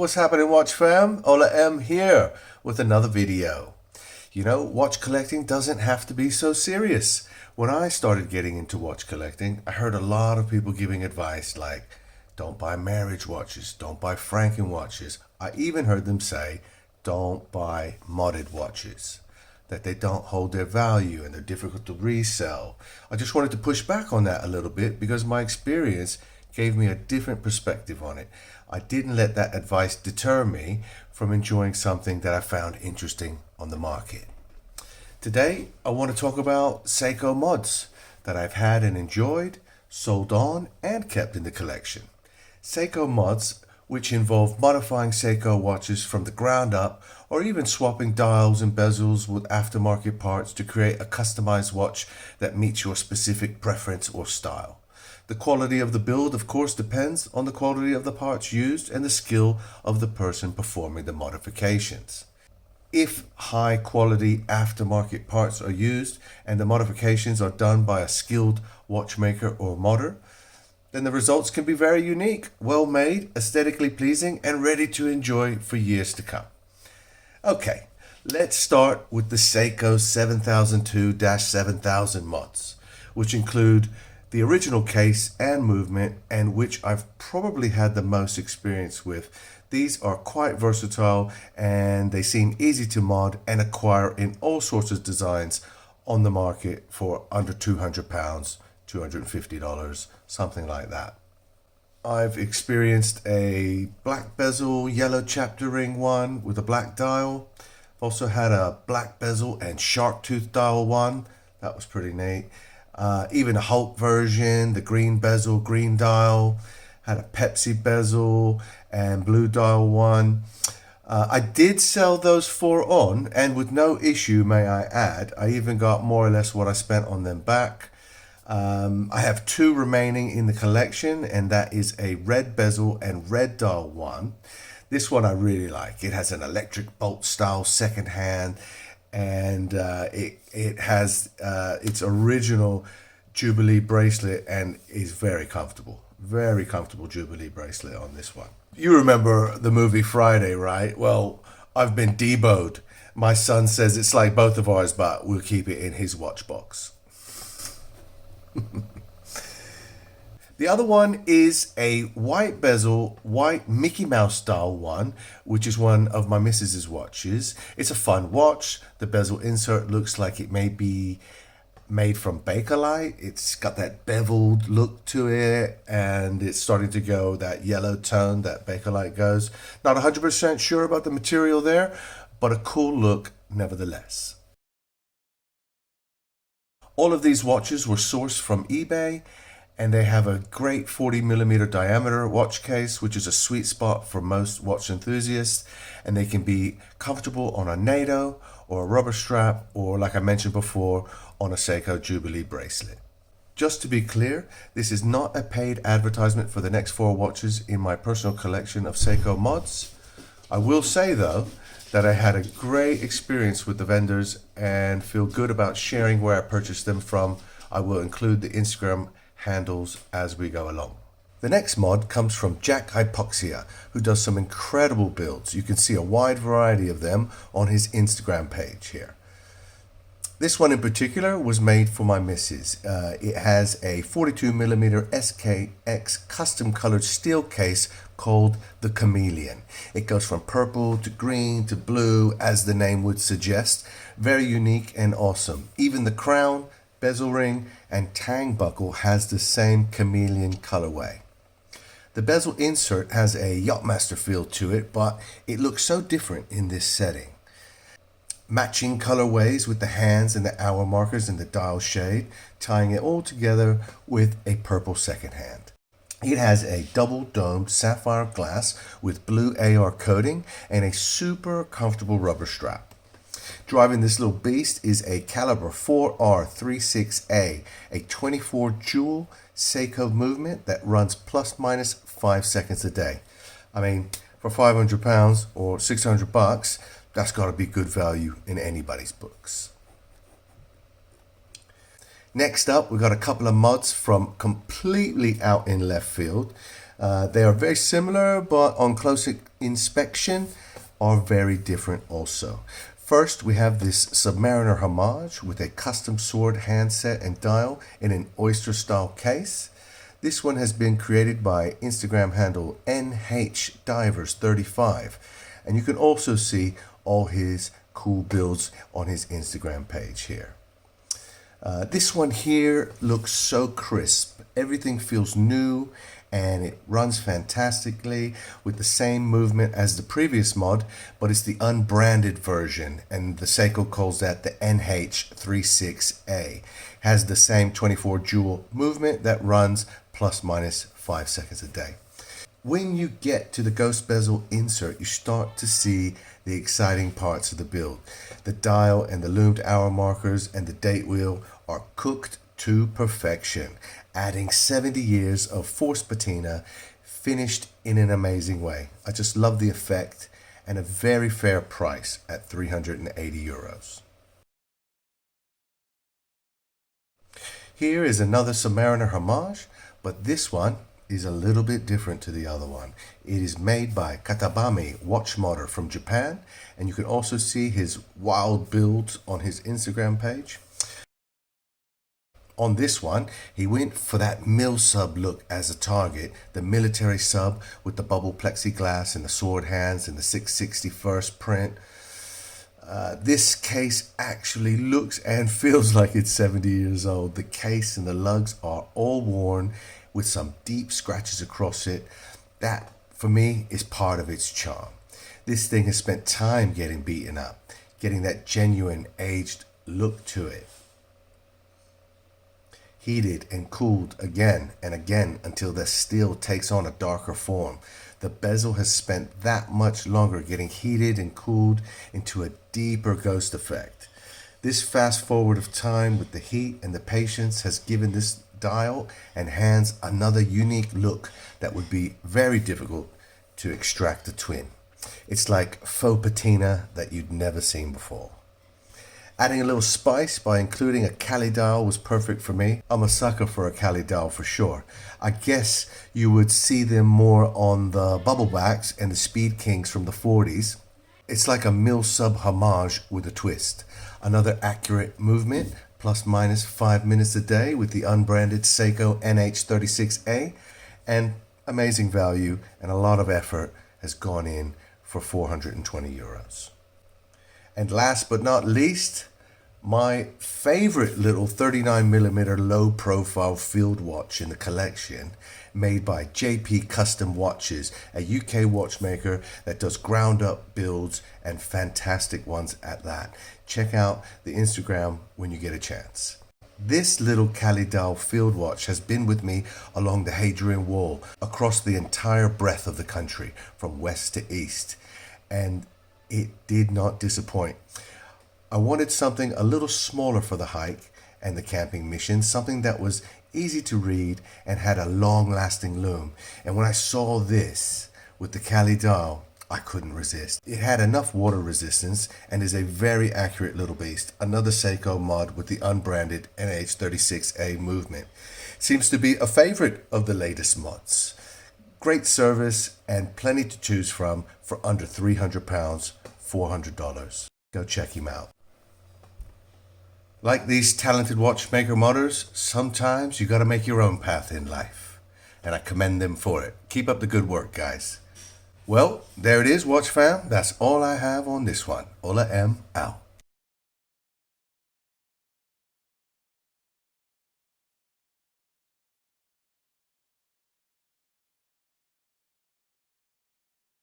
what's happening, Watch fam? Ola M here with another video. You know, watch collecting doesn't have to be so serious. When I started getting into watch collecting, I heard a lot of people giving advice like, don't buy marriage watches, don't buy Franken watches. I even heard them say, don't buy modded watches, that they don't hold their value and they're difficult to resell. I just wanted to push back on that a little bit because my experience gave me a different perspective on it. I didn't let that advice deter me from enjoying something that I found interesting on the market. Today, I want to talk about Seiko Mods that I've had and enjoyed, sold on, and kept in the collection. Seiko Mods, which involve modifying Seiko watches from the ground up or even swapping dials and bezels with aftermarket parts to create a customized watch that meets your specific preference or style. The quality of the build, of course, depends on the quality of the parts used and the skill of the person performing the modifications. If high quality aftermarket parts are used and the modifications are done by a skilled watchmaker or modder, then the results can be very unique, well made, aesthetically pleasing, and ready to enjoy for years to come. Okay, let's start with the Seiko 7002-7000 mods, which include the original case and movement, and which I've probably had the most experience with. These are quite versatile and they seem easy to mod and acquire in all sorts of designs on the market for under £200, $250, something like that. I've experienced a black bezel, yellow chapter ring one with a black dial. I've also had a black bezel and shark tooth dial one. That was pretty neat. Even a Hulk version, the green bezel, green dial, had a Pepsi bezel and blue dial one. I did sell those 4 on, and with no issue, may I add. I even got more or less what I spent on them back. I have 2 remaining in the collection, and that is a red bezel and red dial one. This one I really like. It has an electric bolt style second hand, and it has its original Jubilee bracelet and is very comfortable. Very comfortable Jubilee bracelet on this one. You remember the movie Friday, right? Well, I've been deboed. My son says it's like both of ours, but we'll keep it in his watch box. The other one is a white bezel, white Mickey Mouse style one, which is one of my missus's watches. It's a fun watch. The bezel insert looks like it may be made from Bakelite. It's got that beveled look to it, and it's starting to go that yellow tone that Bakelite goes. Not 100% sure about the material there, but a cool look nevertheless. All of these watches were sourced from eBay, and they have a great 40mm diameter watch case, which is a sweet spot for most watch enthusiasts, and they can be comfortable on a NATO or a rubber strap, or like I mentioned before, on a Seiko Jubilee bracelet. Just to be clear, this is not a paid advertisement for the next 4 watches in my personal collection of Seiko Mods. I will say though, that I had a great experience with the vendors and feel good about sharing where I purchased them from. I will include the Instagram handles as we go along. The next mod comes from Jack Hypoxia, who does some incredible builds. You can see a wide variety of them on his Instagram page here. This one in particular was made for my missus. It has a 42mm SKX custom colored steel case called the Chameleon. It goes from purple to green to blue, as the name would suggest. Very unique and awesome. Even the crown, bezel ring, and tang buckle has the same chameleon colorway. The bezel insert has a Yachtmaster feel to it, but it looks so different in this setting. Matching colorways with the hands and the hour markers and the dial shade, tying it all together with a purple second hand. It has a double domed sapphire glass with blue AR coating and a super comfortable rubber strap. Driving this little beast is a caliber 4R36A, a 24 jewel Seiko movement that runs plus minus 5 seconds a day. I mean, for £500 or $600, that's got to be good value in anybody's books. Next up, we've got a couple of mods from completely out in left field. They are very similar, but on close inspection are very different also. First, we have this Submariner homage with a custom sword handset and dial in an oyster style case. This one has been created by Instagram handle NHDivers35, and you can also see all his cool builds on his Instagram page here. This one here looks so crisp. Everything feels new and it runs fantastically with the same movement as the previous mod, but it's the unbranded version, and the Seiko calls that the NH36A. Has the same 24 jewel movement that runs plus minus 5 seconds a day. When you get to the ghost bezel insert, you start to see the exciting parts of the build. The dial and the loomed hour markers and the date wheel are cooked to perfection, adding 70 years of forced patina, finished in an amazing way. I just love the effect, and a very fair price at 380 euros. Here is another Submariner homage, but this one is a little bit different to the other one. It is made by Katabami Watch Modder from Japan, and you can also see his wild builds on his Instagram page. On this one, he went for that mil sub look as a target, the military sub with the bubble plexiglass and the sword hands and the 661st print. This case actually looks and feels like it's 70 years old. The case and the lugs are all worn with some deep scratches across it. That, for me, is part of its charm. This thing has spent time getting beaten up, getting that genuine aged look to it. Heated and cooled again and again until the steel takes on a darker form. The bezel has spent that much longer getting heated and cooled into a deeper ghost effect. This fast forward of time with the heat and the patience has given this dial and hands another unique look that would be very difficult to extract a twin. It's like faux patina that you'd never seen before. Adding a little spice by including a Cali dial was perfect for me. I'm a sucker for a Cali dial for sure. I guess you would see them more on the Bubblebacks and the Speed Kings from the 40s. It's like a mil sub homage with a twist. Another accurate movement, plus minus 5 minutes a day with the unbranded Seiko NH36A, and amazing value and a lot of effort has gone in for 420 euros. And last but not least, my favorite little 39mm low profile field watch in the collection, made by JP Custom Watches, a UK watchmaker that does ground up builds and fantastic ones at that. Check out the Instagram when you get a chance. This little Cali dial field watch has been with me along the Hadrian Wall, across the entire breadth of the country, from west to east, and it did not disappoint. I wanted something a little smaller for the hike and the camping mission, something that was easy to read and had a long-lasting loom. And when I saw this with the Cali dial, I couldn't resist. It had enough water resistance and is a very accurate little beast. Another Seiko mod with the unbranded NH36A movement. Seems to be a favorite of the latest mods. Great service and plenty to choose from for under £300, $400. Go check him out. Like these talented watchmaker modders, sometimes you gotta make your own path in life, and I commend them for it. Keep up the good work, guys. Well, there it is, Watch fam. That's all I have on this one. Ola M out.